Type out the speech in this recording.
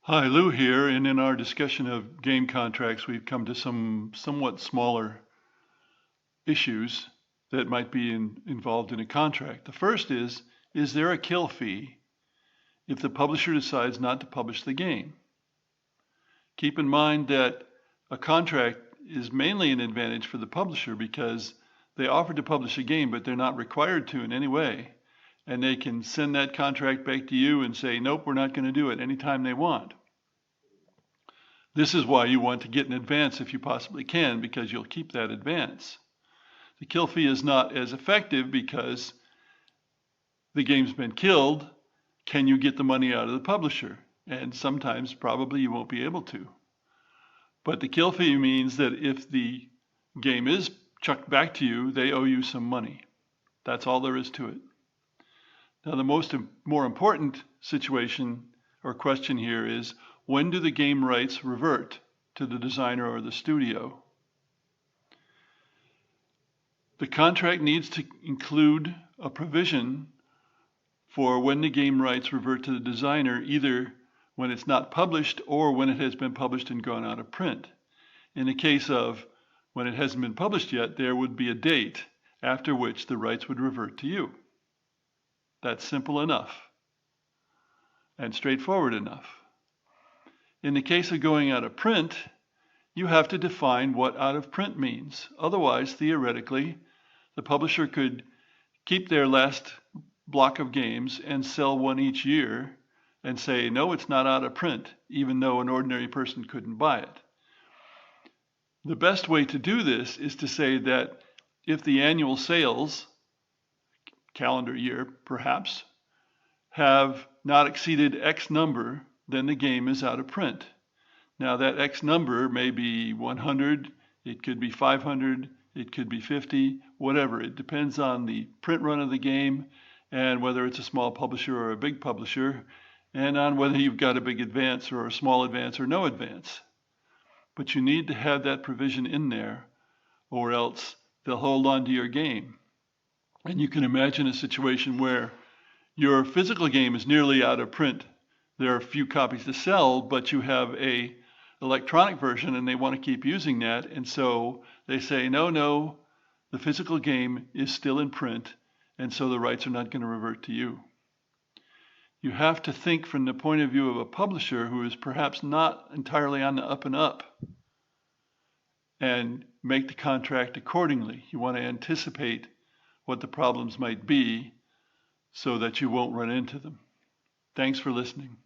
Hi, Lou here, and in our discussion of game contracts, we've come to some somewhat smaller issues that might be involved in a contract. The first is there a kill fee if the publisher decides not to publish the game? Keep in mind that a contract is mainly an advantage for the publisher because they offer to publish a game, but they're not required to in any way. And they can send that contract back to you and say, nope, we're not going to do it anytime they want. This is why you want to get an advance if you possibly can, because you'll keep that advance. The kill fee is not as effective because the game's been killed. Can you get the money out of the publisher? And sometimes probably you won't be able to. But the kill fee means that if the game is chucked back to you, they owe you some money. That's all there is to it. Now, the more important situation or question here is, when do the game rights revert to the designer or the studio? The contract needs to include a provision for when the game rights revert to the designer, either when it's not published or when it has been published and gone out of print. In the case of when it hasn't been published yet, there would be a date after which the rights would revert to you. That's simple enough and straightforward enough. In the case of going out of print, you have to define what out of print means. Otherwise, theoretically, the publisher could keep their last block of games and sell one each year and say, no, it's not out of print, even though an ordinary person couldn't buy it. The best way to do this is to say that if the annual sales, calendar year perhaps, have not exceeded X number, then the game is out of print. Now that X number may be 100, it could be 500, it could be 50, whatever. It depends on the print run of the game and whether it's a small publisher or a big publisher, and on whether you've got a big advance or a small advance or no advance. But you need to have that provision in there, or else they'll hold on to your game. And you can imagine a situation where your physical game is nearly out of print. There are a few copies to sell, but you have a electronic version and they want to keep using that. And so they say, no, the physical game is still in print, and so the rights are not going to revert to you. You have to think from the point of view of a publisher who is perhaps not entirely on the up and up, and make the contract accordingly. You want to anticipate what the problems might be so that you won't run into them. Thanks for listening.